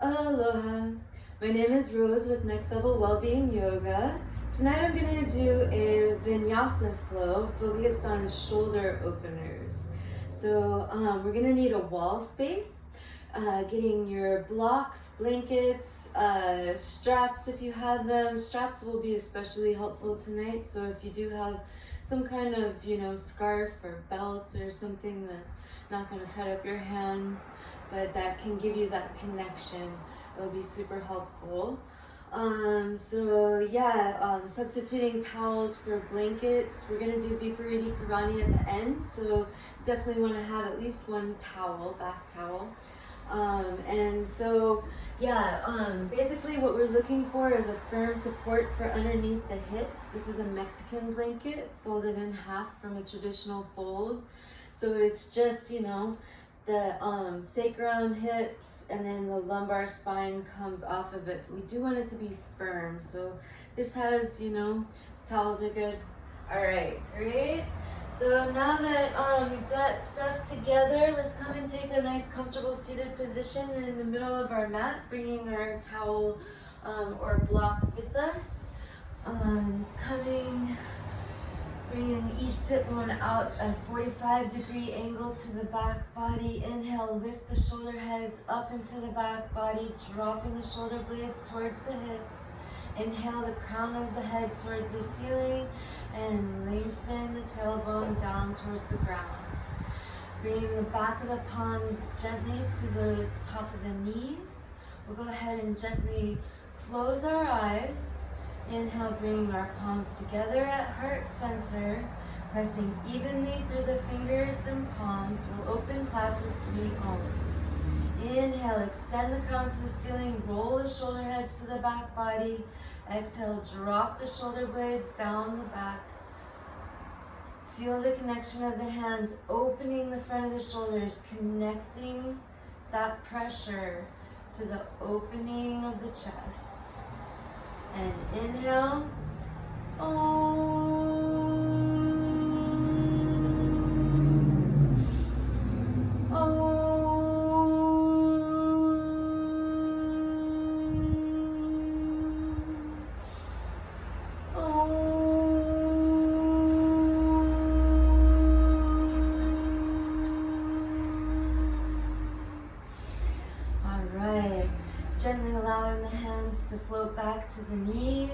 Aloha, my name is Rose with Next Level Wellbeing Yoga. Tonight I'm going to do a Vinyasa flow focused on shoulder openers. So we're going to need a wall space, getting your blocks, blankets, straps if you have them. Straps will be especially helpful tonight, so if you do have some kind of, scarf or belt or something that's not going to cut up your hands, but that can give you that connection, it'll be super helpful. Substituting towels for blankets. We're gonna do Vipariti Karani at the end, so definitely want to have at least one towel, bath towel. Basically what we're looking for is a firm support for underneath the hips. This is a Mexican blanket folded in half from a traditional fold. So it's just, the sacrum, hips, and then the lumbar spine comes off of it. We do want it to be firm. So this has, towels are good. All right, great. So now that we've got stuff together, let's come and take a nice comfortable seated position in the middle of our mat, bringing our towel or block with us. Bringing each sit bone out at a 45-degree angle to the back body. Inhale, lift the shoulder heads up into the back body, dropping the shoulder blades towards the hips. Inhale the crown of the head towards the ceiling and lengthen the tailbone down towards the ground. Bringing the back of the palms gently to the top of the knees. We'll go ahead and gently close our eyes. Inhale, bringing our palms together at heart center, pressing evenly through the fingers and palms. We'll open class with 3 Oms. Inhale, extend the crown to the ceiling, roll the shoulder heads to the back body. Exhale, drop the shoulder blades down the back. Feel the connection of the hands, opening the front of the shoulders, connecting that pressure to the opening of the chest. And inhale, Om. Om. Om. All right. Gently allowing the hands to float back to the knees.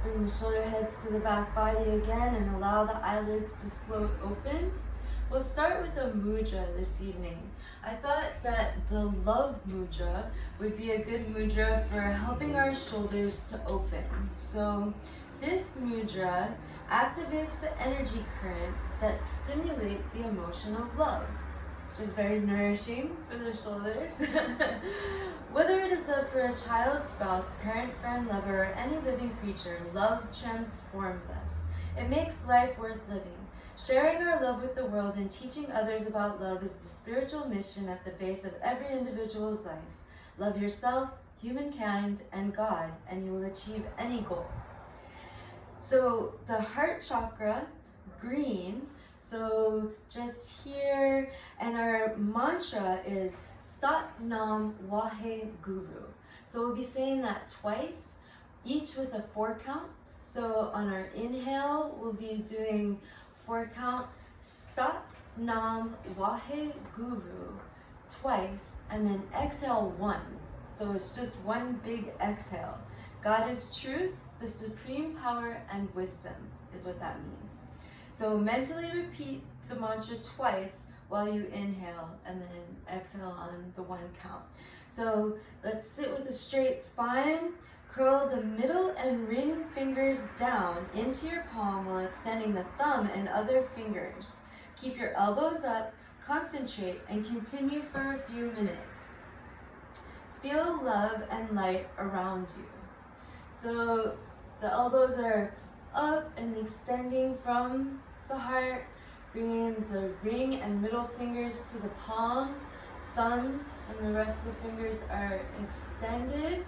Bring the shoulder heads to the back body again and allow the eyelids to float open. We'll start with a mudra this evening. I thought that the love mudra would be a good mudra for helping our shoulders to open. So this mudra activates the energy currents that stimulate the emotion of love, which is very nourishing for the shoulders. Whether it is love for a child, spouse, parent, friend, lover, or any living creature, love transforms us. It makes life worth living. Sharing our love with the world and teaching others about love is the spiritual mission at the base of every individual's life. Love yourself, humankind, and God, and you will achieve any goal. So the Heart Chakra, green, so just here, and our mantra is Sat Nam Wahe Guru. So we'll be saying that twice, each with a 4 count. So on our inhale, we'll be doing 4 count, Sat Nam Wahe Guru, twice, and then exhale 1. So it's just one big exhale. God is truth, the supreme power, and wisdom is what that means. So mentally repeat the mantra twice while you inhale and then exhale on the 1 count. So let's sit with a straight spine, curl the middle and ring fingers down into your palm while extending the thumb and other fingers. Keep your elbows up, concentrate, and continue for a few minutes. Feel love and light around you. So the elbows are up and extending from the heart, bringing the ring and middle fingers to the palms, thumbs and the rest of the fingers are extended.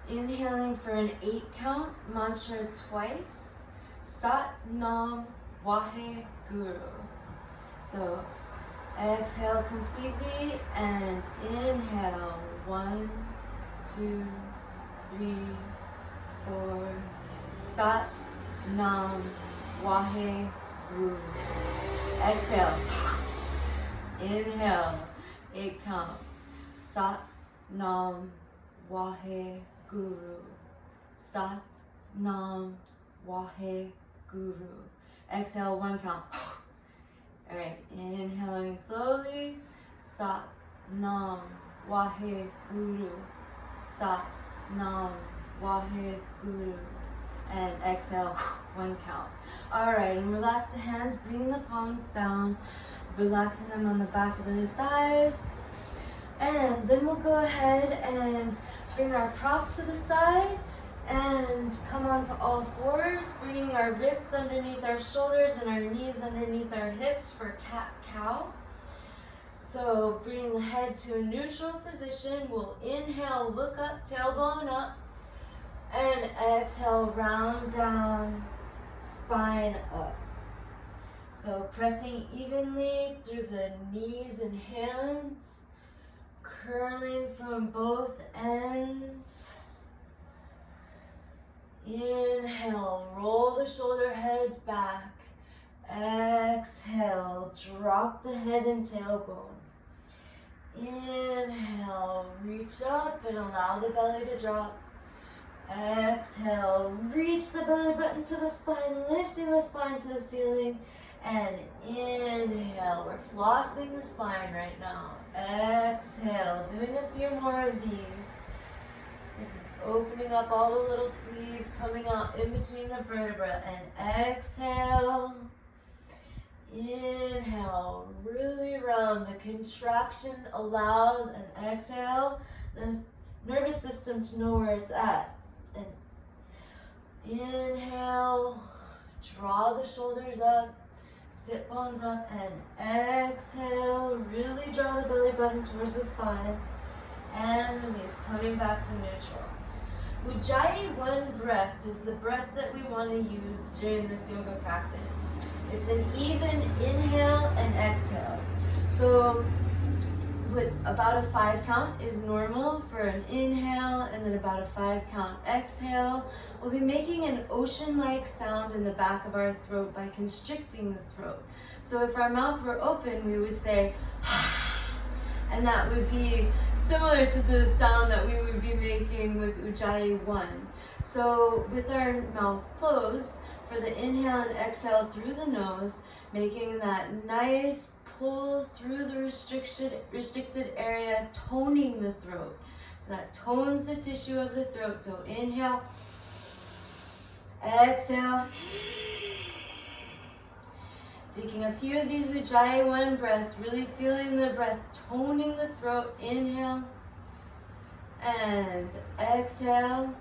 Inhaling for an 8 count, mantra twice, Sat Nam Wahe Guru. So exhale completely and inhale 1, 2, 3, 4. Sat, Nam, Wahe, Guru. Exhale. Inhale. 8 count. Sat, Nam, Wahe, Guru. Sat, Nam, Wahe, Guru. Exhale, 1 count. Alright, inhaling slowly. Sat, Nam, Wahe, Guru. Sat, Nam, Wahe, Guru. And exhale, 1 count. Alright, and relax the hands, bring the palms down, relaxing them on the back of the thighs. And then we'll go ahead and bring our prop to the side and come onto all fours, bringing our wrists underneath our shoulders and our knees underneath our hips for cat-cow. So bringing the head to a neutral position, we'll inhale, look up, tailbone up, and exhale, round down, spine up. So pressing evenly through the knees and hands, curling from both ends. Inhale, roll the shoulder heads back. Exhale, drop the head and tailbone. Inhale, reach up and allow the belly to drop. Exhale, reach the belly button to the spine, lifting the spine to the ceiling. And inhale, we're flossing the spine right now. Exhale, doing a few more of these. This is opening up all the little sleeves, coming out in between the vertebrae. And exhale. Inhale, really round. The contraction allows an exhale, the nervous system to know where it's at. And inhale, draw the shoulders up, sit bones up, and exhale, really draw the belly button towards the spine, and release, coming back to neutral. Ujjayi 1 breath is the breath that we want to use during this yoga practice. It's an even inhale and exhale. So with about a 5 count is normal for an inhale, and then about a 5 count exhale. We'll be making an ocean-like sound in the back of our throat by constricting the throat. So if our mouth were open, we would say, and that would be similar to the sound that we would be making with Ujjayi 1. So with our mouth closed, for the inhale and exhale through the nose, making that nice pull through the restricted area, toning the throat. So that tones the tissue of the throat. So inhale, exhale. Taking a few of these Ujjayi 1 breaths, really feeling the breath, toning the throat. Inhale and exhale.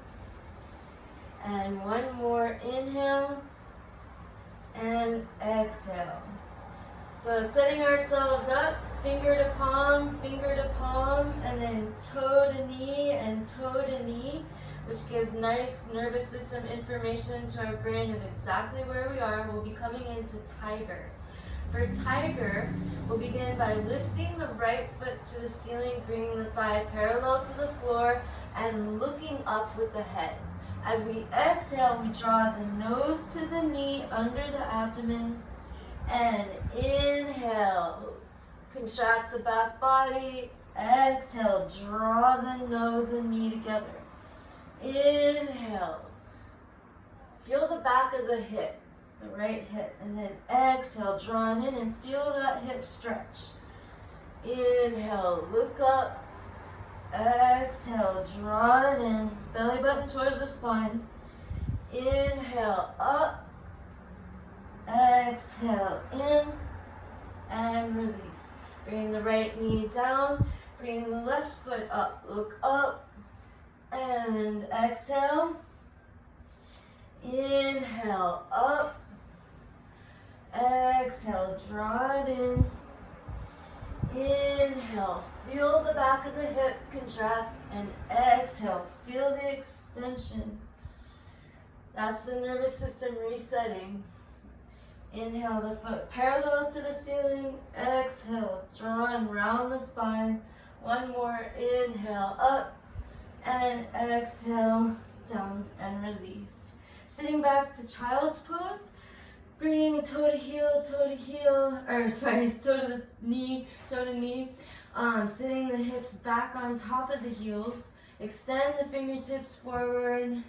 And 1 more, inhale and exhale. So setting ourselves up, finger to palm, and then toe to knee and toe to knee, which gives nice nervous system information to our brain of exactly where we are. We'll be coming into tiger. For tiger, we'll begin by lifting the right foot to the ceiling, bringing the thigh parallel to the floor, and looking up with the head. As we exhale, we draw the nose to the knee under the abdomen, and inhale, contract the back body. Exhale, draw the nose and knee together. Inhale, feel the back of the hip, the right hip, and then exhale, draw it in and feel that hip stretch. Inhale, look up. Exhale, draw it in, belly button towards the spine. Inhale, up. Exhale, in and release. Bring the right knee down, bring the left foot up, look up and exhale. Inhale, up. Exhale, draw it in. Inhale, feel the back of the hip contract, and exhale, feel the extension. That's the nervous system resetting. Inhale, the foot parallel to the ceiling. Exhale, draw and round the spine. 1 more, inhale, up And exhale, down and release. Sitting back to child's pose, bringing toe to heel, toe to knee, toe to knee. Sitting the hips back on top of the heels. Extend the fingertips forward,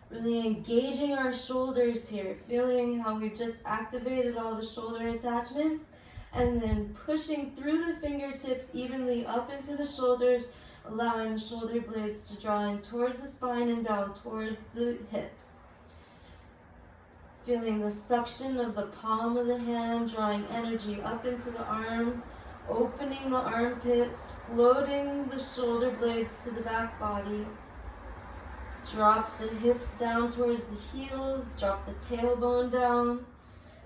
really engaging our shoulders here, feeling how we've just activated all the shoulder attachments, and then pushing through the fingertips evenly up into the shoulders, allowing the shoulder blades to draw in towards the spine and down towards the hips. Feeling the suction of the palm of the hand, drawing energy up into the arms, opening the armpits, floating the shoulder blades to the back body. Drop the hips down towards the heels, drop the tailbone down.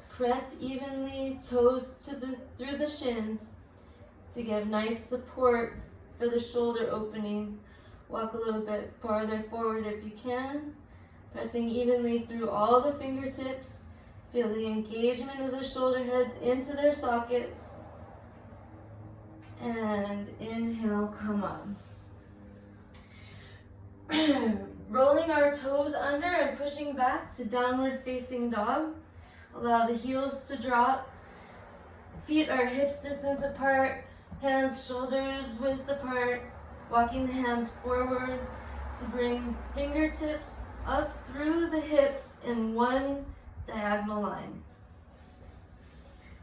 Press evenly, toes through the shins to give nice support for the shoulder opening. Walk a little bit farther forward if you can. Pressing evenly through all the fingertips. Feel the engagement of the shoulder heads into their sockets. And inhale, come up. Rolling our toes under and pushing back to downward facing dog. Allow the heels to drop. Feet are hips distance apart. Hands, shoulders width apart. Walking the hands forward to bring fingertips up through the hips in one diagonal line.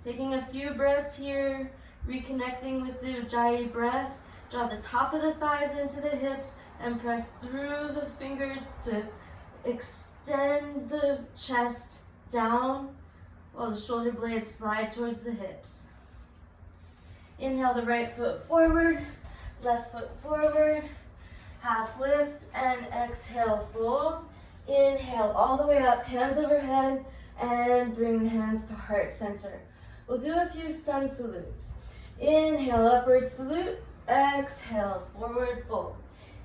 Taking a few breaths here, reconnecting with the Ujjayi breath. Draw the top of the thighs into the hips and press through the fingers to extend the chest down while the shoulder blades slide towards the hips. Inhale the right foot forward, left foot forward, half lift, and exhale, fold. Inhale all the way up, hands overhead, and bring the hands to heart center. We'll do a few sun salutes. Inhale, upward salute. Exhale, forward fold.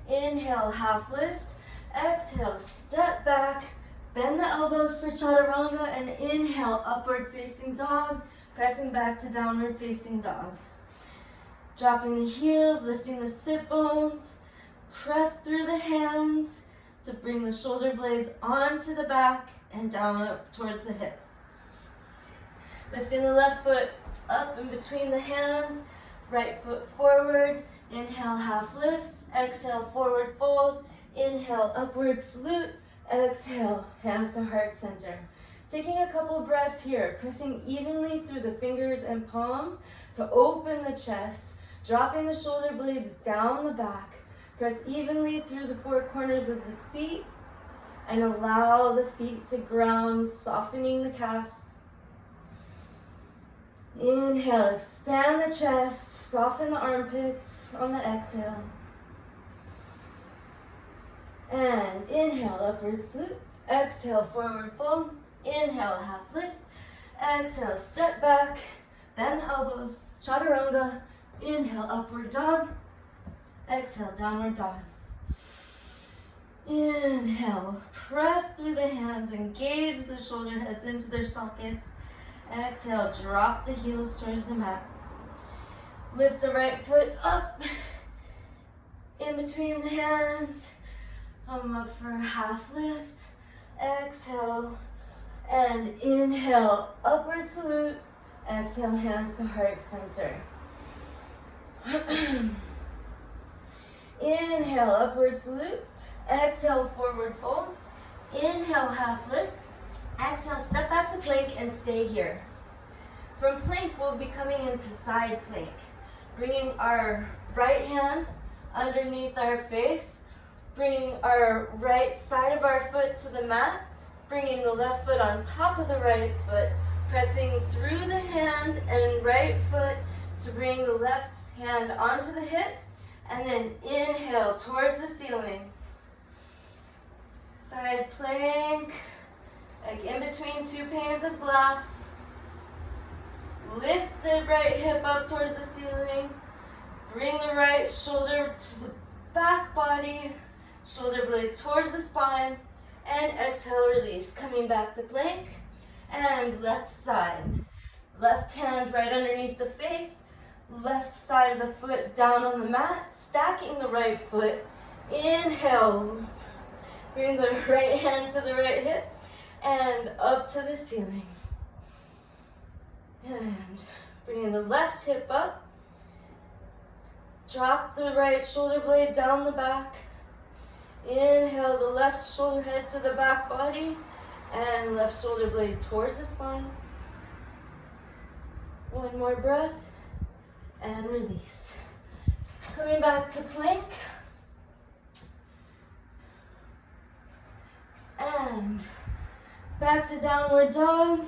Inhale, half lift. Exhale, step back. Bend the elbows for chaturanga, and inhale, upward facing dog. Pressing back to downward facing dog. Dropping the heels, lifting the sit bones. Press through the hands to bring the shoulder blades onto the back and down up towards the hips. Lifting the left foot up in between the hands, right foot forward. Inhale, half lift. Exhale, forward fold. Inhale, upward salute. Exhale, hands to heart center. Taking a couple breaths here, pressing evenly through the fingers and palms to open the chest, dropping the shoulder blades down the back. Press evenly through the four corners of the feet and allow the feet to ground, softening the calves. Inhale, expand the chest, soften the armpits on the exhale. And inhale, upward salute. Exhale, forward fold. Inhale, half lift. Exhale, step back, bend the elbows, chaturanga. Inhale, upward dog. Exhale, downward dog. Inhale, press through the hands, engage the shoulder heads into their sockets. Exhale, drop the heels towards the mat. Lift the right foot up in between the hands. Come up for a half lift. Exhale and inhale, upward salute. Exhale, hands to heart center. Inhale, upward salute. Exhale, forward fold. Inhale, half lift. Exhale, step back to plank and stay here. From plank, we'll be coming into side plank. Bringing our right hand underneath our face. Bringing our right side of our foot to the mat. Bringing the left foot on top of the right foot. Pressing through the hand and right foot to bring the left hand onto the hip. And then inhale towards the ceiling. Side plank. Like in between two panes of glass. Lift the right hip up towards the ceiling. Bring the right shoulder to the back body. Shoulder blade towards the spine. And exhale, release. Coming back to plank. And left side. Left hand right underneath the face. Left side of the foot down on the mat. Stacking the right foot Inhale. Bring the right hand to the right hip and up to the ceiling. And bringing the left hip up. Drop the right shoulder blade down the back. Inhale the left shoulder head to the back body and left shoulder blade towards the spine. One more breath and release. Coming back to plank. And back to downward dog.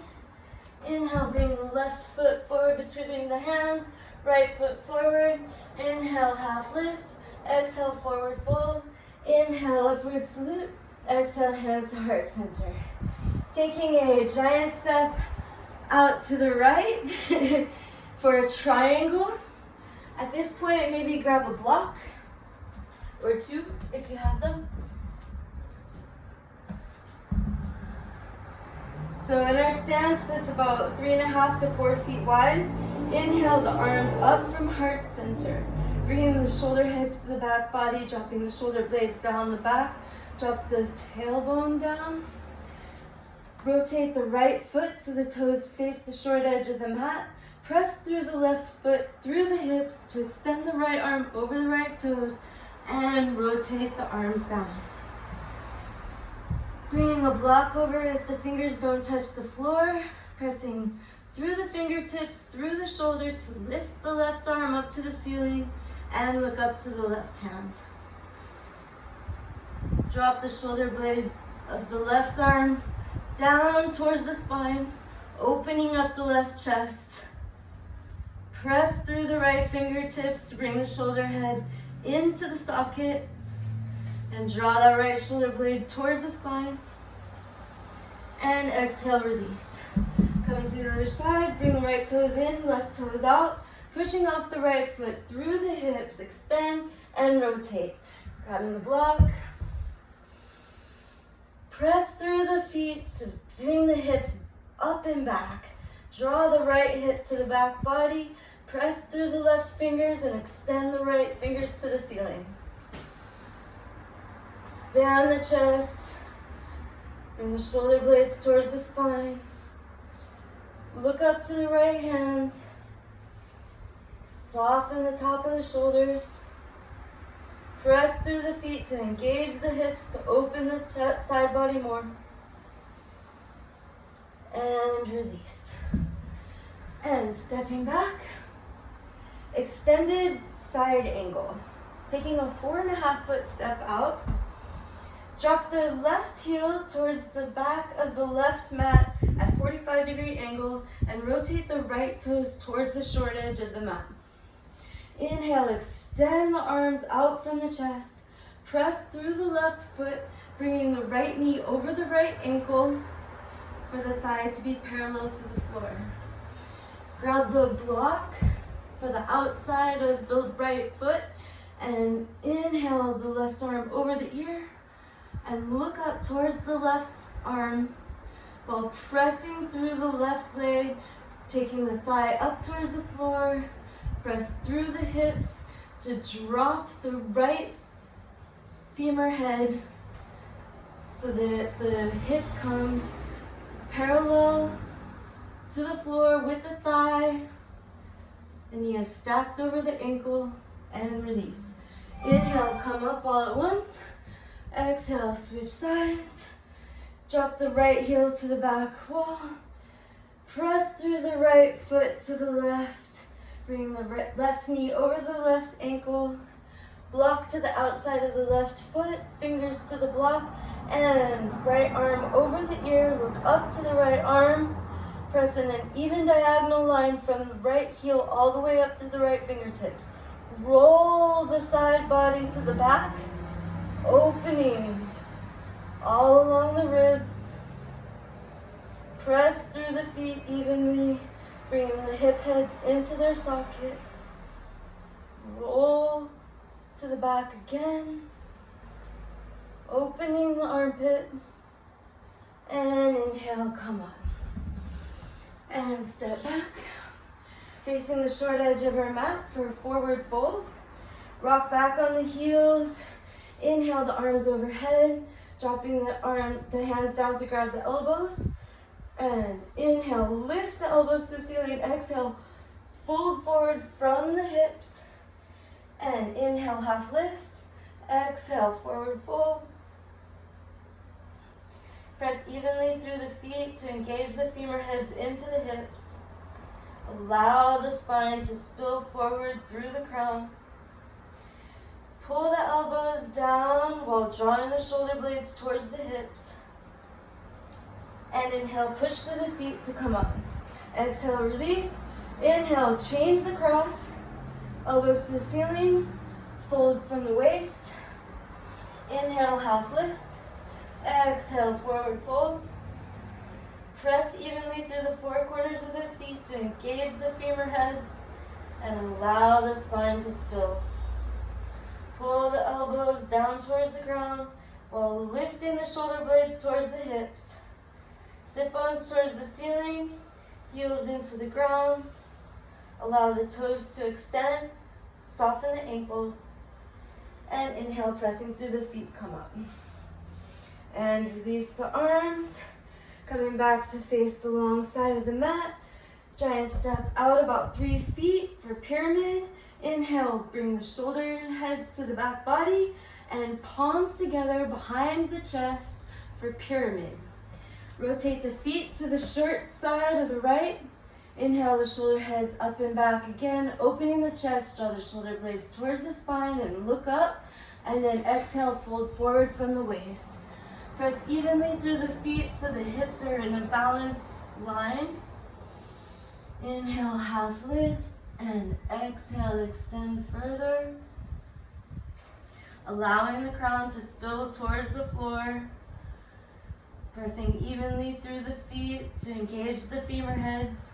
Inhale, bring the left foot forward between the hands. Right foot forward. Inhale, half lift. Exhale, forward fold. Inhale, upward salute. Exhale, hands to heart center. Taking a giant step out to the right for a triangle. At this point, maybe grab a block or two if you have them. So in our stance, that's about 3.5 to 4 feet wide. Inhale the arms up from heart center. Bringing the shoulder heads to the back body, dropping the shoulder blades down the back. Drop the tailbone down. Rotate the right foot so the toes face the short edge of the mat. Press through the left foot, through the hips to extend the right arm over the right toes and rotate the arms down. Bringing a block over if the fingers don't touch the floor. Pressing through the fingertips, through the shoulder to lift the left arm up to the ceiling and look up to the left hand. Drop the shoulder blade of the left arm down towards the spine, opening up the left chest. Press through the right fingertips to bring the shoulder head into the socket and draw that right shoulder blade towards the spine. And exhale, release. Coming to the other side, bring the right toes in, left toes out, pushing off the right foot through the hips, extend and rotate. Grabbing the block. Press through the feet to bring the hips up and back. Draw the right hip to the back body. Press through the left fingers and extend the right fingers to the ceiling. Expand the chest. Bring the shoulder blades towards the spine. Look up to the right hand. Soften the top of the shoulders. Press through the feet to engage the hips to open the side body more. And release. And stepping back. Extended side angle. Taking a 4.5 foot step out. Drop the left heel towards the back of the left mat at 45-degree angle and rotate the right toes towards the short edge of the mat. Inhale, extend the arms out from the chest. Press through the left foot, bringing the right knee over the right ankle for the thigh to be parallel to the floor. Grab the block for the outside of the right foot and inhale the left arm over the ear and look up towards the left arm while pressing through the left leg, taking the thigh up towards the floor. Press through the hips to drop the right femur head so that the hip comes parallel to the floor with the thigh. The knee is stacked over the ankle and release. Inhale, come up all at once. Exhale, switch sides. Drop the right heel to the back wall. Press through the right foot to the left. Bring the left knee over the left ankle. Block to the outside of the left foot. Fingers to the block. And right arm over the ear. Look up to the right arm. Press in an even diagonal line from the right heel all the way up to the right fingertips. Roll the side body to the back, opening all along the ribs. Press through the feet evenly, bringing the hip heads into their socket. Roll to the back again, opening the armpit, and inhale, come up. And step back, facing the short edge of our mat for a forward fold. Rock back on the heels. Inhale. inhale the arms overhead, dropping the hands down to grab the elbows. And inhale, lift the elbows to the ceiling. Exhale, fold forward from the hips. And inhale, half lift. Exhale, forward fold. Press evenly through the feet to engage the femur heads into the hips. Allow the spine to spill forward through the crown. Pull the elbows down while drawing the shoulder blades towards the hips. And inhale, push through the feet to come up. Exhale, release. Inhale, change the cross. Elbows to the ceiling. Fold from the waist. Inhale, half lift. Exhale, forward fold. Press evenly through the four corners of the feet to engage the femur heads and allow the spine to spill. Pull the elbows down towards the ground while lifting the shoulder blades towards the hips. Sit bones towards the ceiling, heels into the ground. Allow the toes to extend, soften the ankles. And inhale, pressing through the feet, come up. And release the arms, coming back to face the long side of the mat. Giant step out about 3 feet for pyramid. Inhale, bring the shoulder heads to the back body and palms together behind the chest for pyramid. Rotate the feet to the short side of the right. Inhale, the shoulder heads up and back again, opening the chest, draw the shoulder blades towards the spine and look up. And then exhale, fold forward from the waist. Press evenly through the feet so the hips are in a balanced line. Inhale, half lift, and exhale, extend further. Allowing the crown to spill towards the floor. Pressing evenly through the feet to engage the femur heads.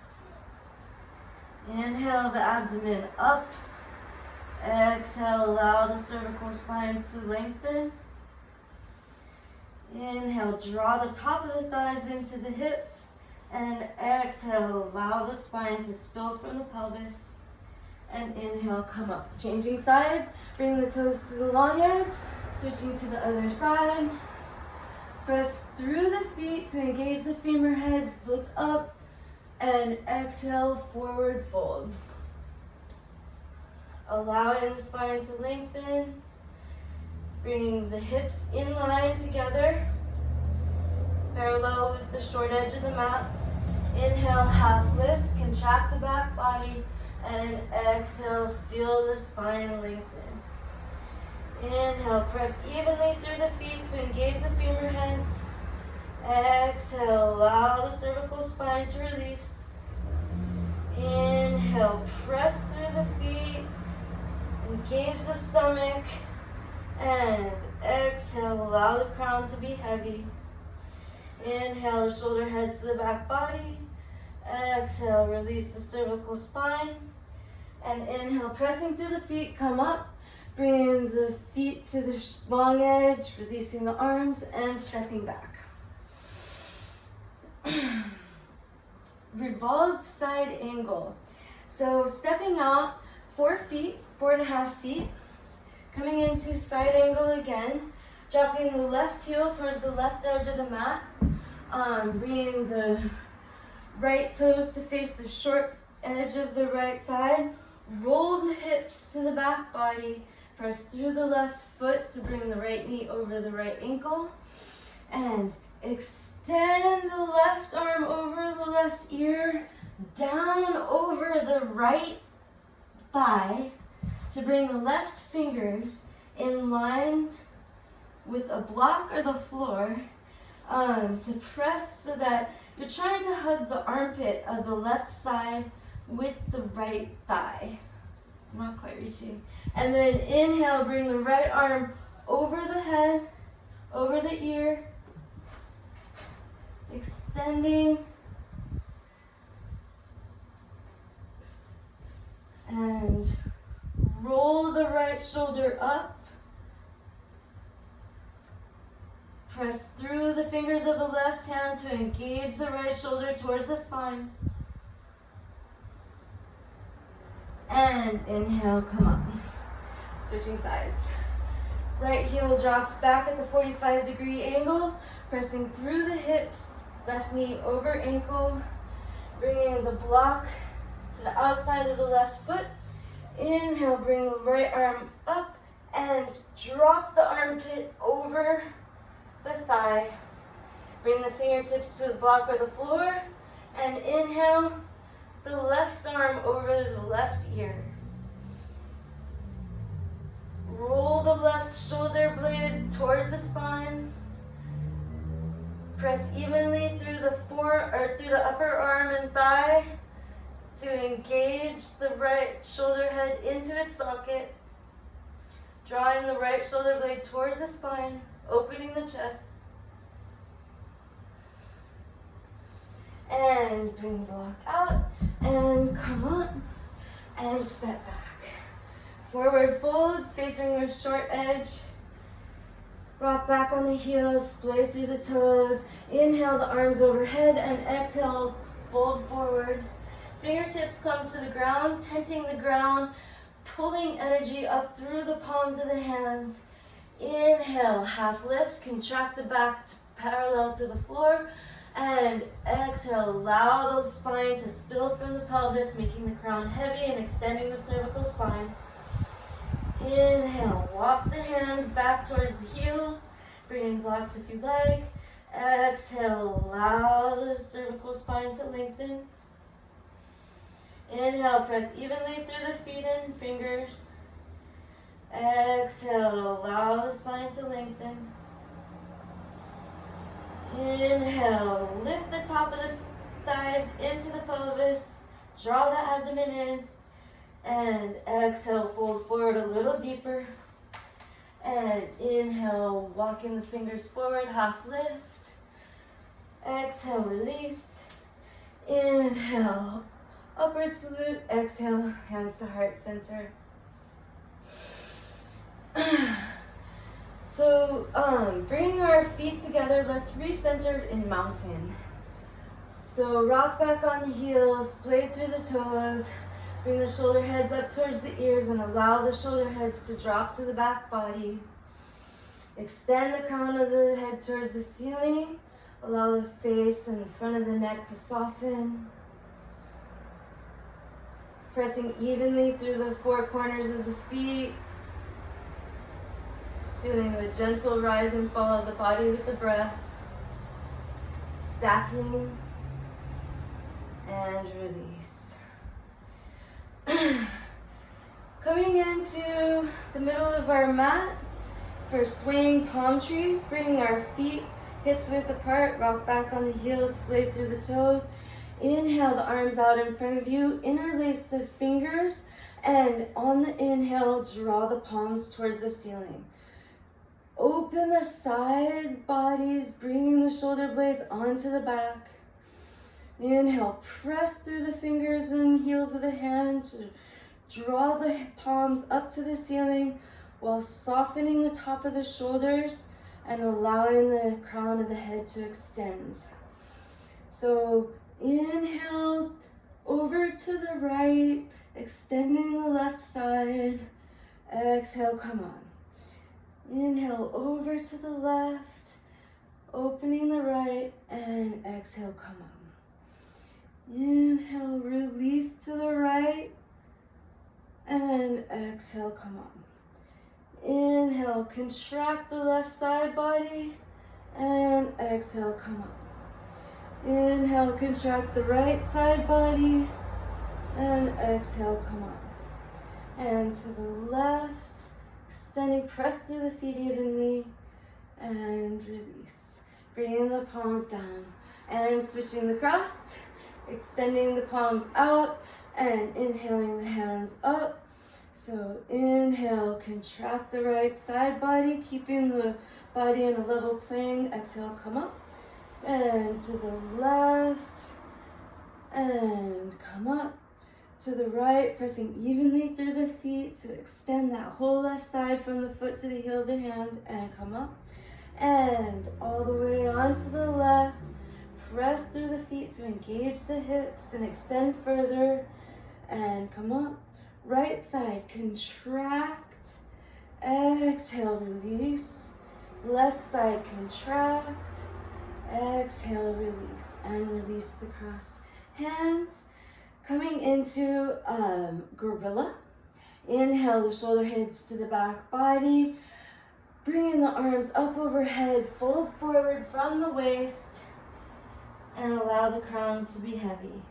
Inhale the abdomen up. Exhale, allow the cervical spine to lengthen. Inhale, draw the top of the thighs into the hips. And exhale, allow the spine to spill from the pelvis. And inhale, come up. Changing sides, bring the toes to the long edge, switching to the other side. Press through the feet to engage the femur heads, look up, and exhale, forward fold. Allowing the spine to lengthen. Bring the hips in line together, parallel with the short edge of the mat. Inhale, half lift, contract the back body, and exhale, feel the spine lengthen. Inhale, press evenly through the feet to engage the femur heads. Exhale, allow the cervical spine to release. Inhale, press through the feet, engage the stomach. And exhale, allow the crown to be heavy. Inhale, the shoulder heads to the back body. Exhale, release the cervical spine. And inhale, pressing through the feet, come up. Bring the feet to the long edge, releasing the arms and stepping back. Revolved side angle. So stepping out 4 feet, 4.5 feet. Coming into side angle again, dropping the left heel towards the left edge of the mat, bringing the right toes to face the short edge of the right side, roll the hips to the back body, press through the left foot to bring the right knee over the right ankle, and extend the left arm over the left ear, down over the right thigh, to bring the left fingers in line with a block or the floor, to press so that you're trying to hug the armpit of the left side with the right thigh. I'm not quite reaching. And then inhale, bring the right arm over the head, over the ear, extending. And roll the right shoulder up. Press through the fingers of the left hand to engage the right shoulder towards the spine. And inhale, come up. Switching sides. Right heel drops back at the 45-degree angle, pressing through the hips, left knee over ankle, bringing the block to the outside of the left foot. Inhale, bring the right arm up and drop the armpit over the thigh. Bring the fingertips to the block or the floor, and inhale, the left arm over the left ear. Roll the left shoulder blade towards the spine. Press evenly through the upper arm and thigh to engage the right shoulder head into its socket. Drawing the right shoulder blade towards the spine, opening the chest. And bring the block out and come up and step back. Forward fold, facing your short edge. Rock back on the heels, splay through the toes. Inhale the arms overhead and exhale, fold forward. Fingertips come to the ground, tenting the ground, pulling energy up through the palms of the hands. Inhale, half lift, contract the back parallel to the floor. And exhale, allow the spine to spill from the pelvis, making the crown heavy and extending the cervical spine. Inhale, walk the hands back towards the heels, bringing blocks if you like. Exhale, allow the cervical spine to lengthen. Inhale, press evenly through the feet and fingers. Exhale, allow the spine to lengthen. Inhale, lift the top of the thighs into the pelvis, draw the abdomen in, and exhale, fold forward a little deeper. And inhale, walking the fingers forward, half lift. Exhale, release. Inhale, upward salute. Exhale, hands to heart center. So, bringing our feet together, let's recenter in mountain. So rock back on the heels, splay through the toes, bring the shoulder heads up towards the ears and allow the shoulder heads to drop to the back body. Extend the crown of the head towards the ceiling. Allow the face and the front of the neck to soften. Pressing evenly through the four corners of the feet. Feeling the gentle rise and fall of the body with the breath. Stacking and release. Coming into the middle of our mat for swaying palm tree, bringing our feet hips width apart, rock back on the heels, splay through the toes. Inhale the arms out in front of you, interlace the fingers, and on the inhale, draw the palms towards the ceiling. Open the side bodies, bringing the shoulder blades onto the back. Inhale, press through the fingers and heels of the hand to draw the palms up to the ceiling while softening the top of the shoulders and allowing the crown of the head to extend. So inhale over to the right, extending the left side. Exhale, come on. Inhale over to the left, opening the right, and exhale, come on. Inhale, release to the right, and exhale, come on. Inhale, contract the left side body, and exhale, come on. Inhale, contract the right side body, and exhale, come on. And to the left, extending, press through the feet evenly, and release. Bringing the palms down, and switching the cross, extending the palms out, and inhaling the hands up. So inhale, contract the right side body, keeping the body in a level plane. Exhale, come up, and to the left, and come up. To the right, pressing evenly through the feet to extend that whole left side from the foot to the heel of the hand, and come up. And all the way onto the left, press through the feet to engage the hips and extend further, and come up. Right side, contract Exhale, release. Left side contract. Exhale, release. And release the crossed hands. Coming into gorilla. Inhale, the shoulder heads to the back body. Bringing the arms up overhead, fold forward from the waist. And allow the crown to be heavy.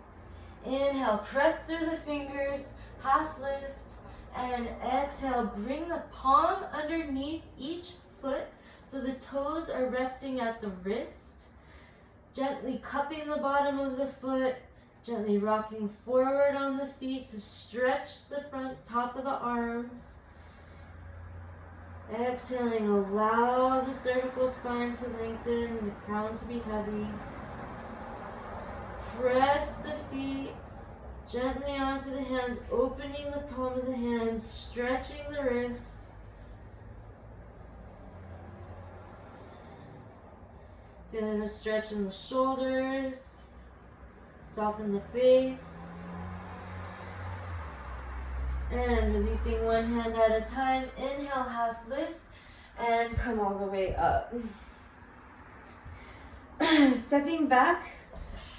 Inhale, press through the fingers, half lift. And exhale, bring the palm underneath each foot so the toes are resting at the wrist. Gently cupping the bottom of the foot, gently rocking forward on the feet to stretch the front top of the arms. Exhaling, allow the cervical spine to lengthen and the crown to be heavy. Press the feet gently onto the hands, opening the palm of the hands, stretching the wrist. Feeling the stretch in the shoulders, soften the face. And releasing one hand at a time. Inhale, half lift, and come all the way up. Stepping back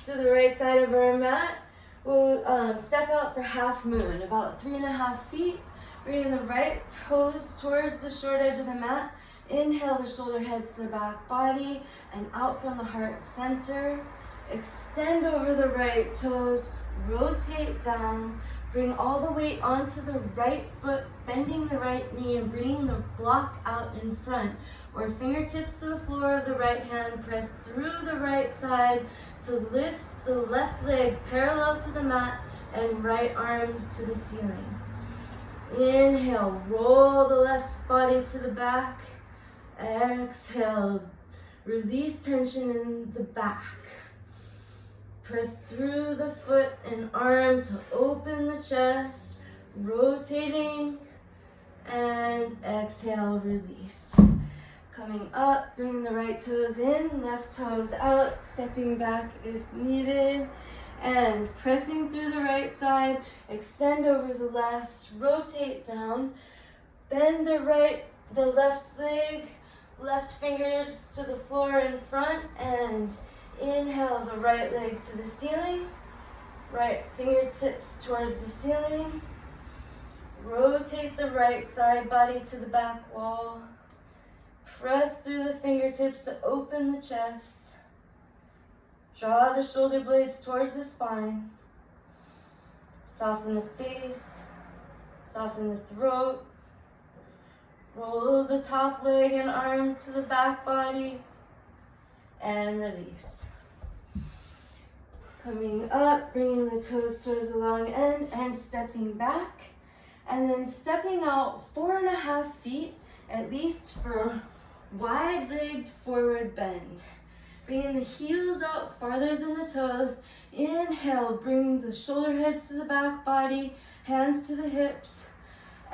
to the right side of our mat. We'll step out for half moon, about 3.5 feet. Bringing the right toes towards the short edge of the mat. Inhale, the shoulder heads to the back body and out from the heart center. Extend over the right toes, rotate down. Bring all the weight onto the right foot, bending the right knee and bringing the block out in front. Or fingertips to the floor of the right hand, press through the right side to lift the left leg parallel to the mat and right arm to the ceiling. Inhale, roll the left body to the back. Exhale, release tension in the back. Press through the foot and arm to open the chest, rotating, and exhale, release. Coming up, bringing the right toes in, left toes out, stepping back if needed, and pressing through the right side, extend over the left, rotate down, bend the left leg, left fingers to the floor in front, and inhale the right leg to the ceiling, right fingertips towards the ceiling, rotate the right side body to the back wall, press through the fingertips to open the chest, draw the shoulder blades towards the spine, soften the face, soften the throat, roll the top leg and arm to the back body, and release. Coming up, bringing the toes towards the long end and stepping back. And then stepping out 4.5 feet, at least for wide-legged forward bend. Bringing the heels out farther than the toes. Inhale, bring the shoulder heads to the back body, hands to the hips.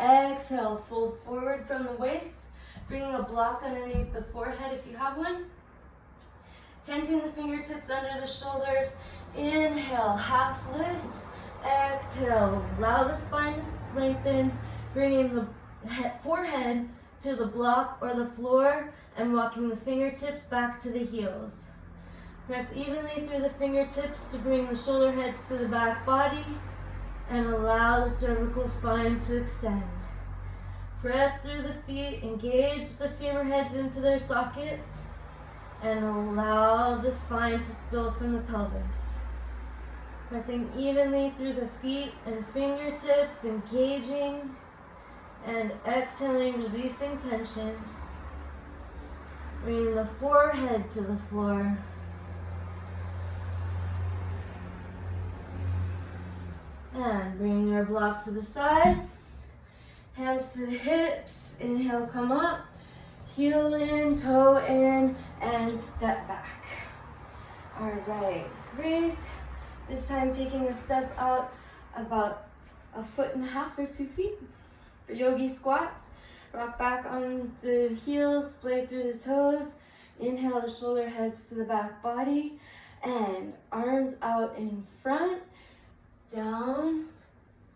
Exhale, fold forward from the waist. Bringing a block underneath the forehead if you have one. Tenting the fingertips under the shoulders. Inhale, half lift. Exhale, allow the spine to lengthen. Bringing the forehead to the block or the floor and walking the fingertips back to the heels. Press evenly through the fingertips to bring the shoulder heads to the back body and allow the cervical spine to extend. Press through the feet, engage the femur heads into their sockets, and allow the spine to spill from the pelvis. Pressing evenly through the feet and fingertips, engaging and exhaling, releasing tension. Bringing the forehead to the floor. And bringing our block to the side. Hands to the hips. Inhale, come up. Heel in, toe in, and step back. All right, great. This time taking a step out about 1.5 or 2 feet for Yogi Squats. Rock back on the heels, splay through the toes. Inhale, the shoulder heads to the back body. And arms out in front, down,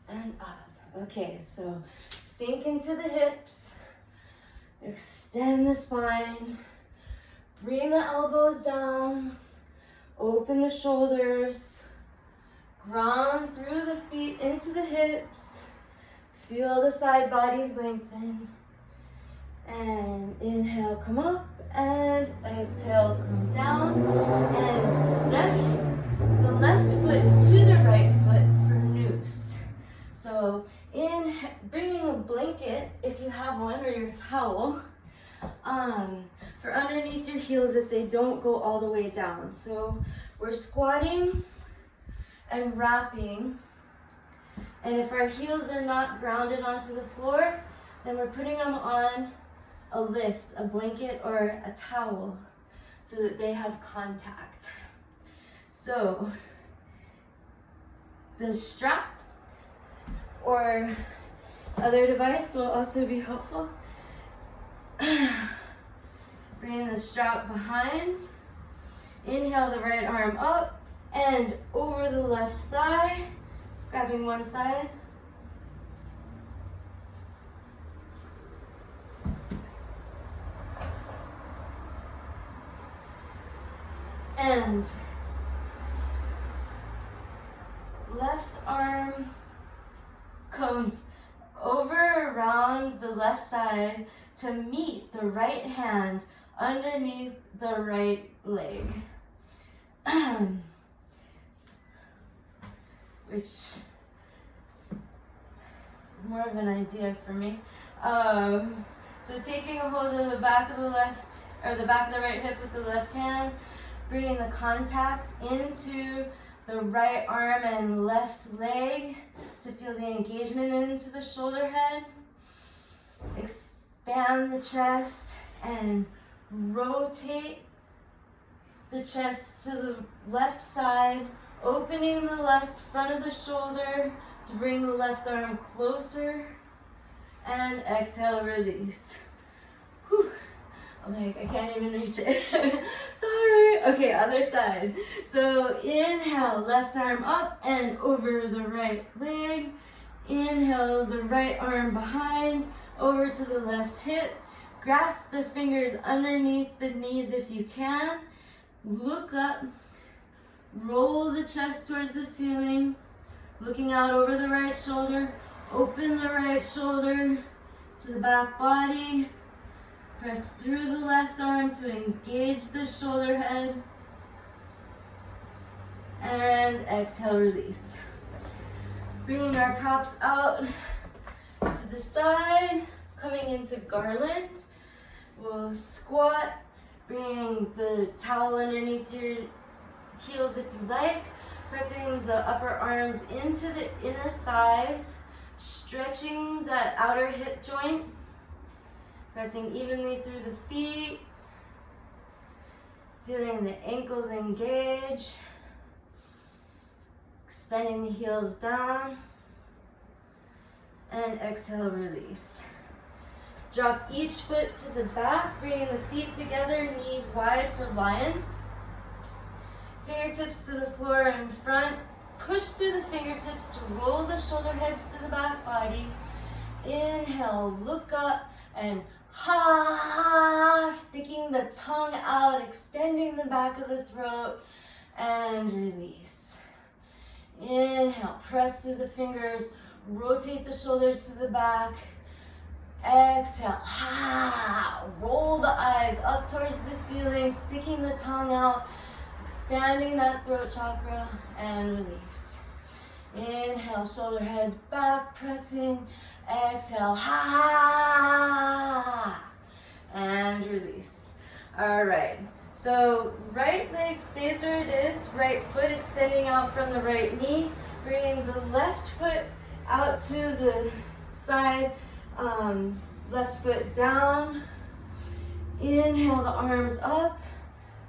and up. Okay, so sink into the hips. Extend the spine. Bring the elbows down. Open the shoulders. Ground through the feet into the hips. Feel the side bodies lengthen. And inhale, come up. And exhale, come down. And step the left foot to the right foot for noose. So bringing a blanket, if you have one, or your towel, for underneath your heels if they don't go all the way down. So we're squatting and wrapping, and if our heels are not grounded onto the floor, then we're putting them on a lift, a blanket or a towel, so that they have contact. So the strap or other device will also be helpful. Bring the strap behind. Inhale the right arm up and over the left thigh, grabbing one side. And left arm comes over around the left side to meet the right hand underneath the right leg. Which is more of an idea for me. So taking a hold of the back of the left, or the back of the right hip with the left hand, bringing the contact into the right arm and left leg to feel the engagement into the shoulder head. Expand the chest and rotate the chest to the left side, opening the left front of the shoulder to bring the left arm closer, and exhale, release. Whew. I'm like, I can't even reach it. Sorry. Okay, other side. So inhale, left arm up and over the right leg. Inhale, the right arm behind, over to the left hip. Grasp the fingers underneath the knees if you can. Look up. Roll the chest towards the ceiling. Looking out over the right shoulder. Open the right shoulder to the back body. Press through the left arm to engage the shoulder head. And exhale, release. Bringing our props out to the side, coming into garland. We'll squat, bringing the towel underneath your heels if you like. Pressing the upper arms into the inner thighs, stretching that outer hip joint. Pressing evenly through the feet, feeling the ankles engage, extending the heels down, and exhale, release. Drop each foot to the back, bringing the feet together, knees wide for lion. Fingertips to the floor in front. Push through the fingertips to roll the shoulder heads to the back body. Inhale, look up and ha, sticking the tongue out, extending the back of the throat, and release. Inhale, press through the fingers, rotate the shoulders to the back. Exhale, ha, roll the eyes up towards the ceiling, sticking the tongue out, expanding that throat chakra, and release. Inhale, shoulder heads back, pressing. Exhale, ha, and release. All right, so right leg stays where it is, right foot extending out from the right knee, bringing the left foot out to the side, left foot down. Inhale the arms up,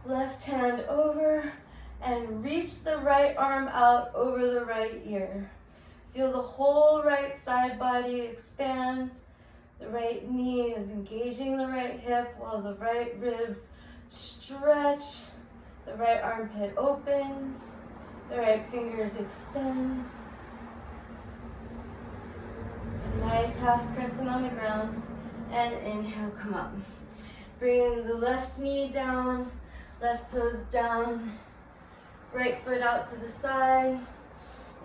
left hand over, and reach the right arm out over the right ear. Feel the whole right side body expand. The right knee is engaging the right hip while the right ribs stretch. The right armpit opens. The right fingers extend. A nice half crescent on the ground. And inhale, come up. Bring the left knee down, left toes down, right foot out to the side.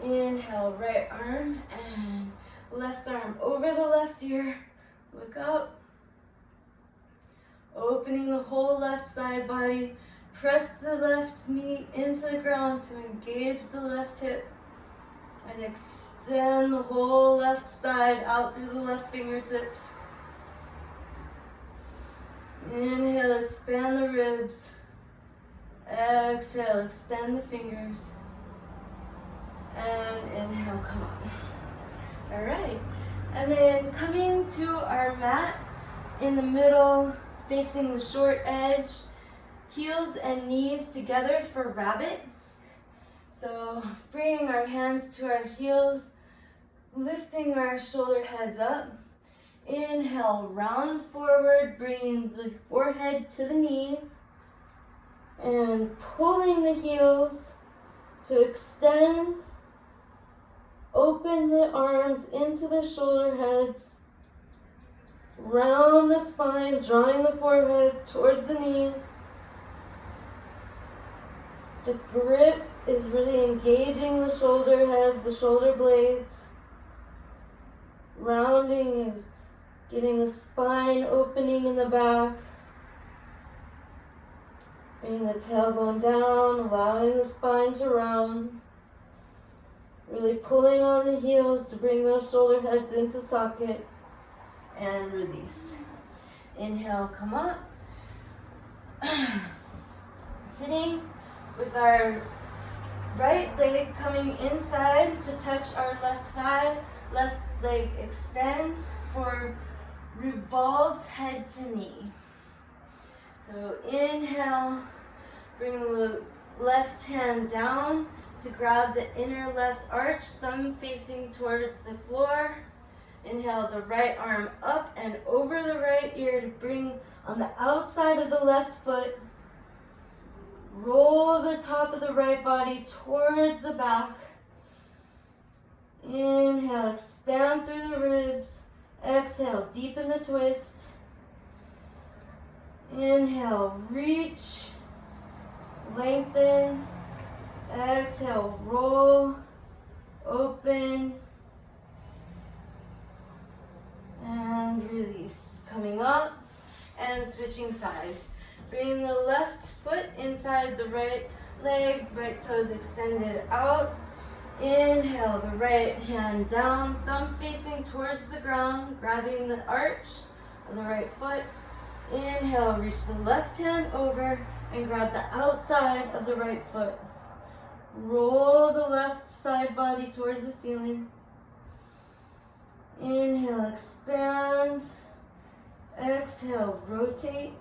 Inhale, right arm and left arm over the left ear. Look up. Opening the whole left side body. Press the left knee into the ground to engage the left hip. And extend the whole left side out through the left fingertips. Inhale, expand the ribs. Exhale, extend the fingers. And inhale, come on. All right. And then coming to our mat in the middle, facing the short edge, heels and knees together for rabbit. So bringing our hands to our heels, lifting our shoulder heads up. Inhale, round forward, bringing the forehead to the knees and pulling the heels to extend. Open the arms into the shoulder heads. Round the spine, drawing the forehead towards the knees. The grip is really engaging the shoulder heads, the shoulder blades. Rounding is getting the spine opening in the back. Bring the tailbone down, allowing the spine to round. Really pulling on the heels to bring those shoulder heads into socket. And release. Inhale, come up. Sitting with our right leg coming inside to touch our left thigh. Left leg extends for revolved head to knee. So inhale, bring the left hand down to grab the inner left arch, thumb facing towards the floor. Inhale, the right arm up and over the right ear to bring on the outside of the left foot. Roll the top of the right body towards the back. Inhale, expand through the ribs. Exhale, deepen the twist. Inhale, reach, lengthen. Exhale, roll, open, and release. Coming up and switching sides. Bring the left foot inside the right leg, right toes extended out. Inhale, the right hand down, thumb facing towards the ground, grabbing the arch of the right foot. Inhale, reach the left hand over and grab the outside of the right foot. Roll the left side body towards the ceiling. Inhale, expand. Exhale, rotate.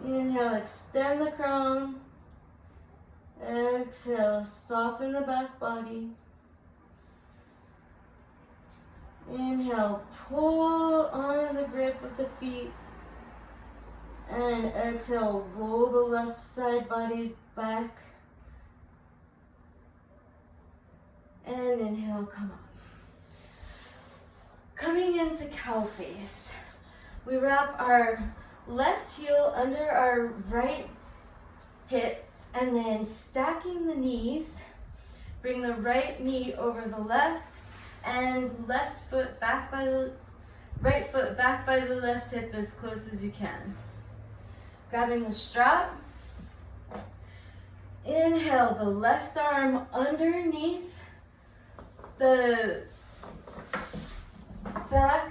Inhale, extend the crown. Exhale, soften the back body. Inhale, pull on the grip with the feet. And exhale, roll the left side body back. And inhale, come up. Coming into cow face. We wrap our left heel under our right hip and then stacking the knees. Bring the right knee over the left and left foot back by the right foot back by the left hip as close as you can. Grabbing the strap. Inhale, the left arm underneath the back.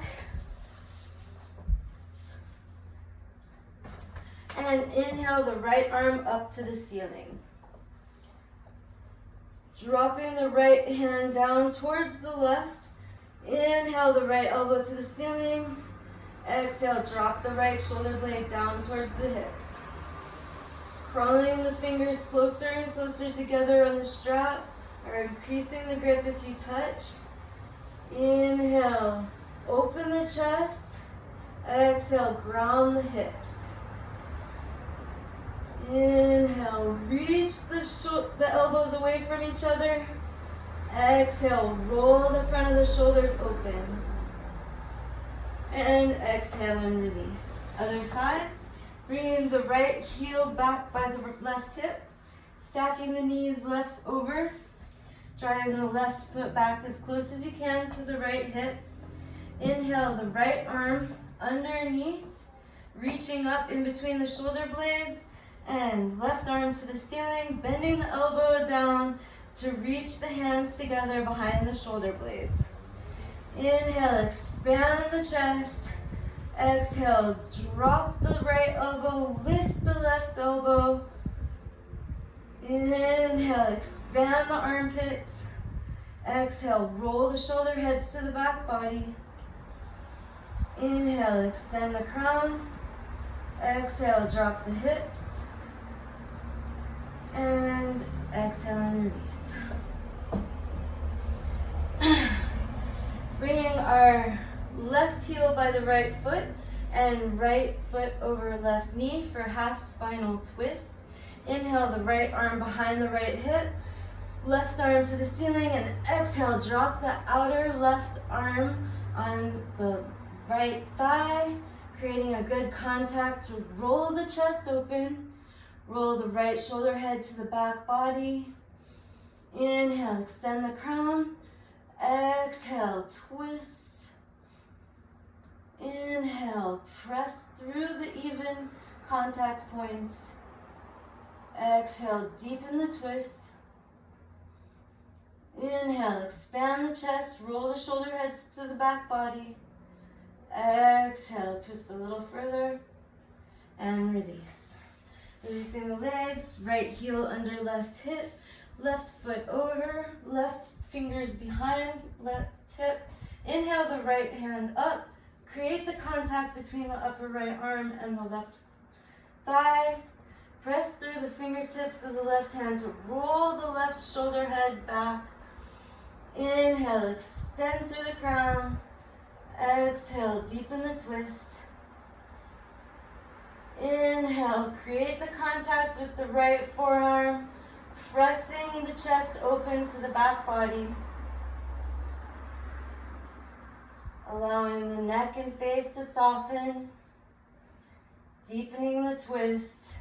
And inhale, the right arm up to the ceiling. Dropping the right hand down towards the left. Inhale, the right elbow to the ceiling. Exhale, drop the right shoulder blade down towards the hips. Crawling the fingers closer and closer together on the strap, or increasing the grip if you touch. Inhale, open the chest. Exhale, ground the hips. Inhale, reach the elbows away from each other. Exhale, roll the front of the shoulders open. And exhale and release. Other side. Bringing the right heel back by the left hip. Stacking the knees left over. Drawing the left foot back as close as you can to the right hip. Inhale the right arm underneath, reaching up in between the shoulder blades, and left arm to the ceiling, bending the elbow down to reach the hands together behind the shoulder blades. Inhale, expand the chest. Exhale, drop the right elbow, lift the left elbow. Inhale, expand the armpits. Exhale, roll the shoulder heads to the back body. Inhale, extend the crown. Exhale, drop the hips. And exhale and release. Bringing our left heel by the right foot and right foot over left knee for half spinal twist. Inhale the right arm behind the right hip, left arm to the ceiling, and exhale, drop the outer left arm on the right thigh, creating a good contact to roll the chest open. Roll the right shoulder head to the back body. Inhale, extend the crown. Exhale, twist. Inhale, press through the even contact points. Exhale, deepen the twist. Inhale, expand the chest, roll the shoulder heads to the back body. Exhale, twist a little further, and release. Releasing the legs, right heel under left hip, left foot over, left fingers behind left hip. Inhale the right hand up, create the contact between the upper right arm and the left thigh. Press through the fingertips of the left hand to roll the left shoulder head back. Inhale, extend through the crown. Exhale, deepen the twist. Inhale, create the contact with the right forearm, pressing the chest open to the back body. Allowing the neck and face to soften, deepening the twist.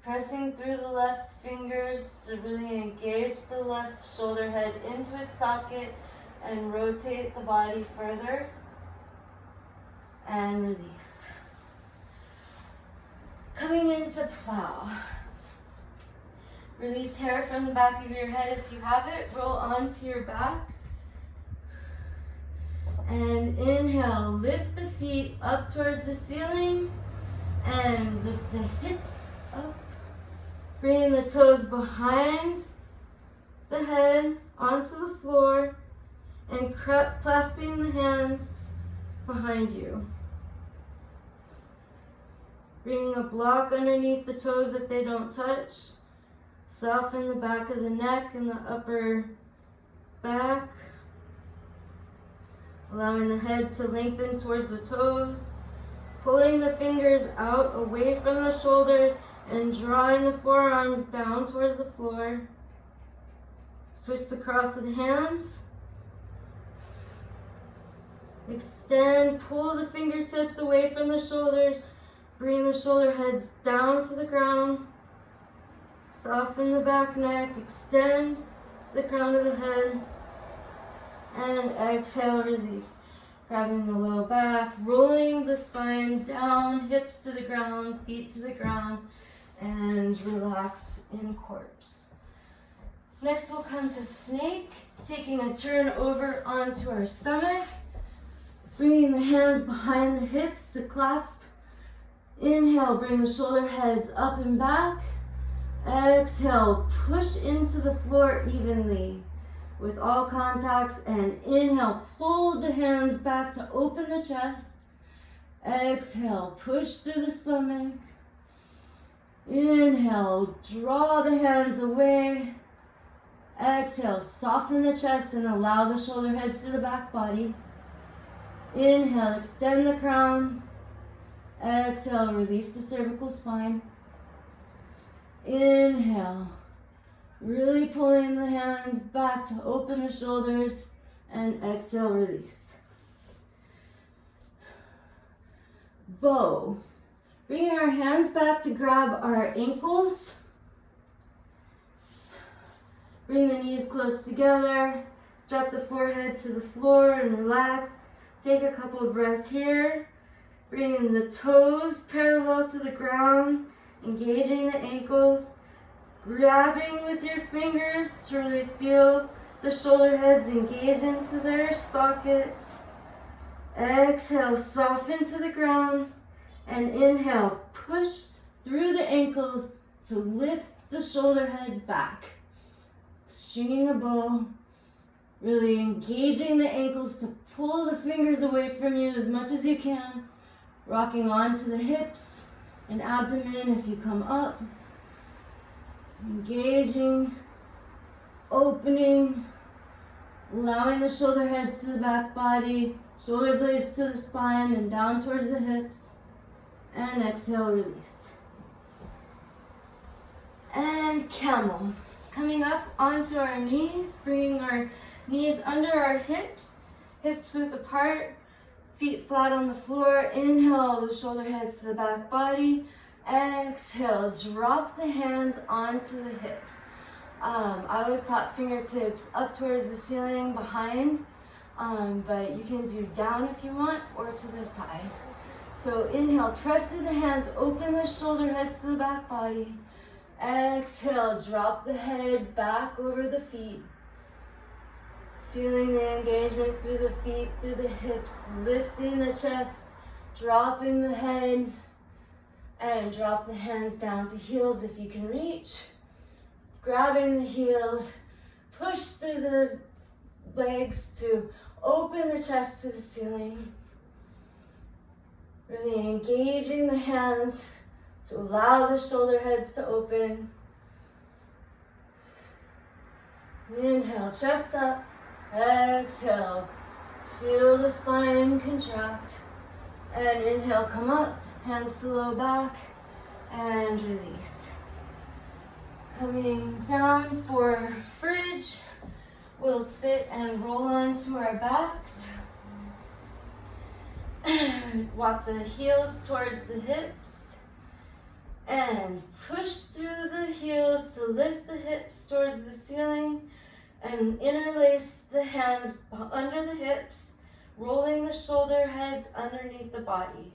Pressing through the left fingers to really engage the left shoulder head into its socket and rotate the body further. And release. Coming into plow. Release hair from the back of your head if you have it. Roll onto your back. And inhale, lift the feet up towards the ceiling and lift the hips up. Bringing the toes behind the head onto the floor and clasping the hands behind you. Bringing a block underneath the toes if they don't touch. Soften the back of the neck and the upper back. Allowing the head to lengthen towards the toes. Pulling the fingers out away from the shoulders and drawing the forearms down towards the floor. Switch the cross of the hands. Extend, pull the fingertips away from the shoulders. Bring the shoulder heads down to the ground. Soften the back neck. Extend the crown of the head. And exhale, release. Grabbing the low back, rolling the spine down, hips to the ground, feet to the ground, and relax in corpse. Next we'll come to snake, taking a turn over onto our stomach, bringing the hands behind the hips to clasp. Inhale, bring the shoulder heads up and back. Exhale, push into the floor evenly with all contacts, and inhale, pull the hands back to open the chest. Exhale, push through the stomach. Inhale, draw the hands away. Exhale, soften the chest and allow the shoulder heads to the back body. Inhale, extend the crown. Exhale, release the cervical spine. Inhale, really pulling the hands back to open the shoulders, and exhale, release. bow. Bringing our hands back to grab our ankles. Bring the knees close together. Drop the forehead to the floor and relax. Take a couple of breaths here. Bringing the toes parallel to the ground. Engaging the ankles. Grabbing with your fingers to really feel the shoulder heads engage into their sockets. Exhale, soften to the ground. And inhale, push through the ankles to lift the shoulder heads back. Stringing a bow, really engaging the ankles to pull the fingers away from you as much as you can. Rocking onto the hips and abdomen if you come up. Engaging, opening, allowing the shoulder heads to the back body, shoulder blades to the spine and down towards the hips. And exhale, release. And camel. Coming up onto our knees, bringing our knees under our hips, hips width apart, feet flat on the floor. Inhale, the shoulder heads to the back body. Exhale, drop the hands onto the hips. I always taught fingertips up towards the ceiling behind, but you can do down if you want or to the side. So inhale, press through the hands, open the shoulder heads to the back body. Exhale, drop the head back over the feet. Feeling the engagement through the feet, through the hips, lifting the chest, dropping the head, and drop the hands down to heels if you can reach. Grabbing the heels, push through the legs to open the chest to the ceiling. Really engaging the hands to allow the shoulder heads to open. Inhale, chest up. Exhale, feel the spine contract. And inhale, come up, hands to low back, and release. Coming down for bridge, we'll sit and roll onto our backs. Walk the heels towards the hips and push through the heels to lift the hips towards the ceiling and interlace the hands under the hips, rolling the shoulder heads underneath the body.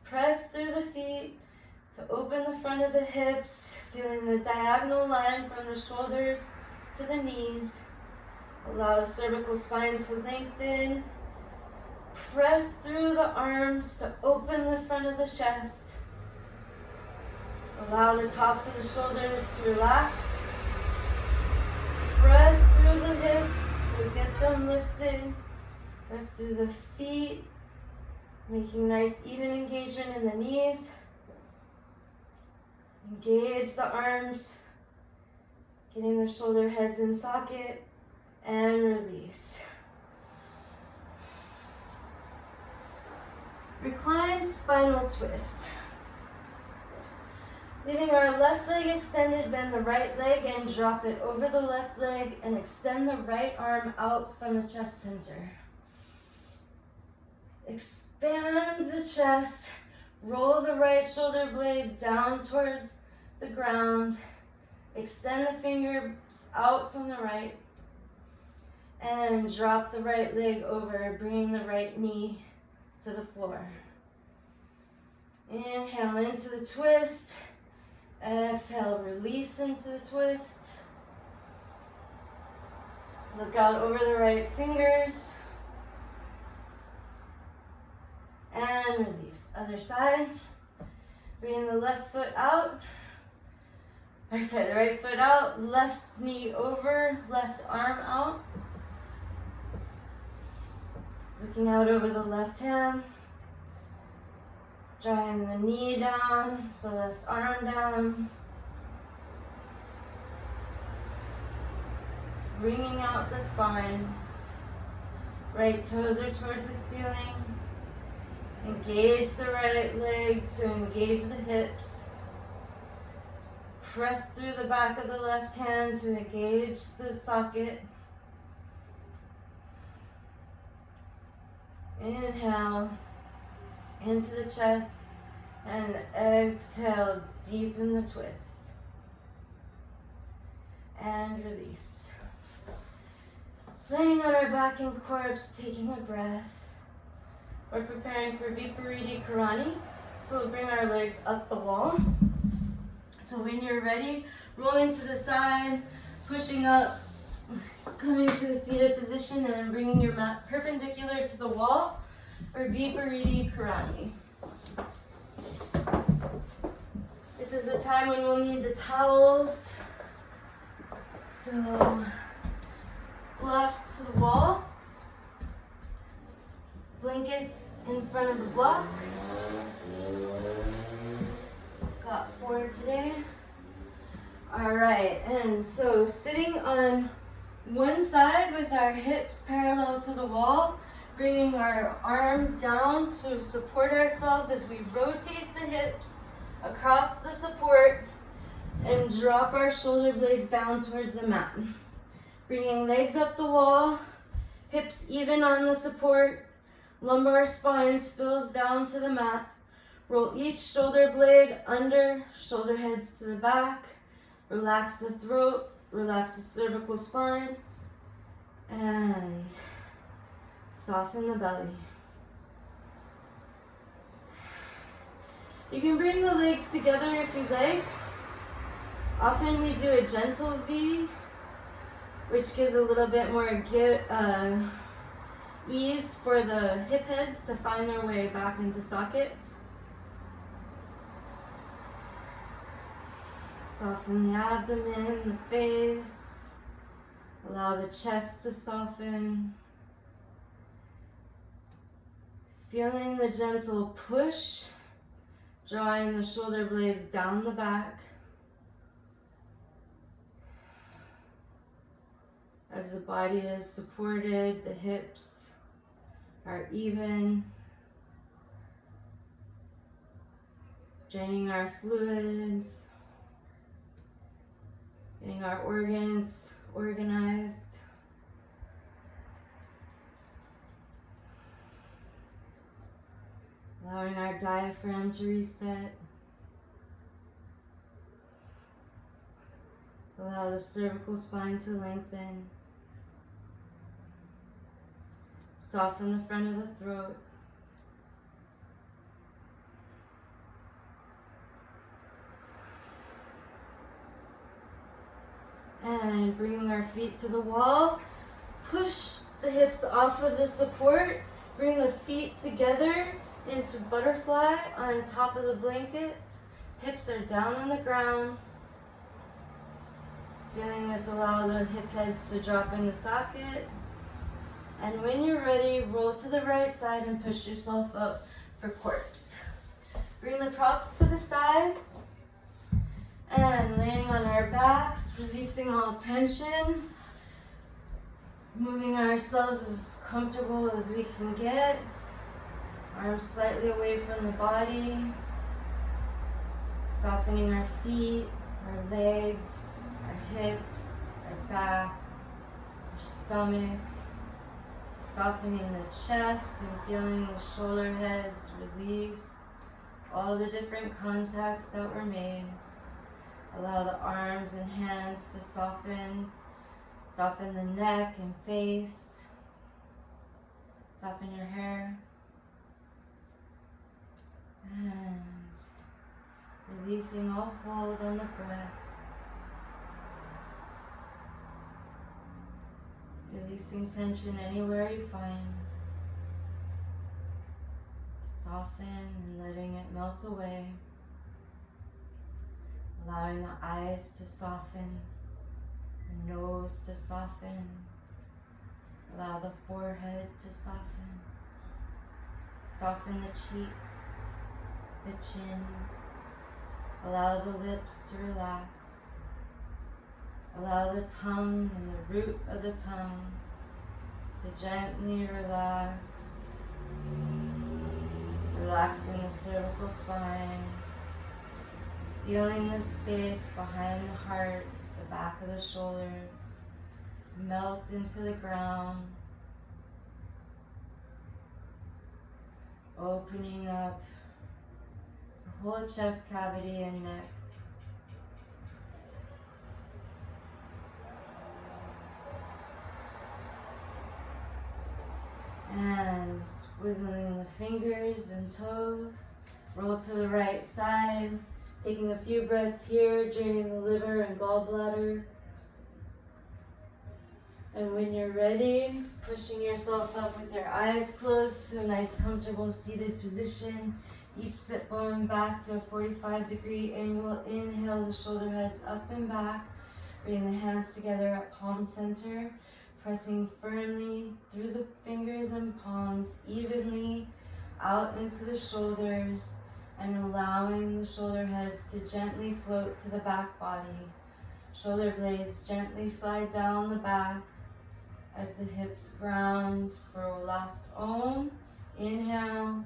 Press through the feet to open the front of the hips, feeling the diagonal line from the shoulders to the knees. Allow the cervical spine to lengthen. Press through the arms to open the front of the chest. Allow the tops of the shoulders to relax. Press through the hips to get them lifted. Press through the feet, making nice even engagement in the knees. Engage the arms, getting the shoulder heads in socket, and release. Reclined spinal twist. Leaving our left leg extended, bend the right leg and drop it over the left leg and extend the right arm out from the chest center. Expand the chest, roll the right shoulder blade down towards the ground, extend the fingers out from the right, and drop the right leg over, bringing the right knee to the floor. Inhale into the twist. Exhale, release into the twist. Look out over the right fingers. And release. Other side. Bring the left foot out. Or sorry, the right foot out. Left knee over. Left arm out. Looking out over the left hand. Drawing the knee down, the left arm down. Bringing out the spine. Right toes are towards the ceiling. Engage the right leg to engage the hips. Press through the back of the left hand to engage the socket. Inhale. into the chest, and exhale, deepen the twist. And release. Laying on our back in corpse, taking a breath. We're preparing for Vipariti Karani. So we'll bring our legs up the wall. So when you're ready, rolling to the side, pushing up, coming to a seated position, and then bringing your mat perpendicular to the wall for Vipariti Karani. This is the time when we'll need the towels. So block to the wall, blankets in front of the block. Got 4 today. All right, and so sitting on one side with our hips parallel to the wall, bringing our arm down to support ourselves as we rotate the hips across the support and drop our shoulder blades down towards the mat. Bringing legs up the wall, hips even on the support, lumbar spine spills down to the mat. Roll each shoulder blade under, shoulder heads to the back. Relax the throat, relax the cervical spine, and soften the belly. You can bring the legs together if you like. Often we do a gentle V, which gives a little bit more ease for the hip heads to find their way back into sockets. Soften the abdomen, the face. Allow the chest to soften. Feeling the gentle push, drawing the shoulder blades down the back. As the body is supported, the hips are even. Draining our fluids. Getting our organs organized. Allowing our diaphragm to reset. Allow the cervical spine to lengthen. Soften the front of the throat. And bringing our feet to the wall, push the hips off of the support, bring the feet together into butterfly on top of the blankets. Hips are down on the ground. Feeling this, allow the hip heads to drop in the socket. And when you're ready, roll to the right side and push yourself up for corpse. Bring the props to the side. And laying on our backs, releasing all tension. Moving ourselves as comfortable as we can get. Arms slightly away from the body. Softening our feet, our legs, our hips, our back, our stomach. Softening the chest and feeling the shoulder heads release. All the different contacts that were made. Allow the arms and hands to soften. Soften the neck and face. Soften your hair. And releasing all hold on the breath. Releasing tension anywhere you find. Soften and letting it melt away. Allowing the eyes to soften, the nose to soften. Allow the forehead to soften. Soften the cheeks, the chin. Allow the lips to relax. Allow the tongue and the root of the tongue to gently relax. Relaxing the cervical spine. Feeling the space behind the heart, the back of the shoulders, melt into the ground. opening up the whole chest cavity and neck. And wiggling the fingers and toes. Roll to the right side. Taking a few breaths here, draining the liver and gallbladder. And when you're ready, pushing yourself up with your eyes closed to a nice comfortable seated position. Each sit bone back to a 45-degree angle. Inhale the shoulder heads up and back. Bring the hands together at palm center. Pressing firmly through the fingers and palms evenly out into the shoulders and allowing the shoulder heads to gently float to the back body. Shoulder blades gently slide down the back as the hips ground for a last Om. Inhale.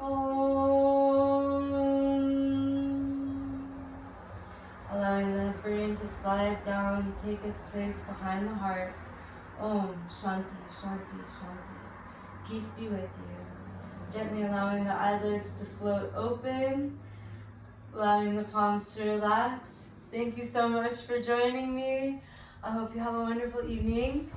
Om. Allowing the brain to slide down, take its place behind the heart. Om Shanti, Shanti, Shanti. Peace be with you. Gently allowing the eyelids to float open, allowing the palms to relax. Thank you so much for joining me. I hope you have a wonderful evening.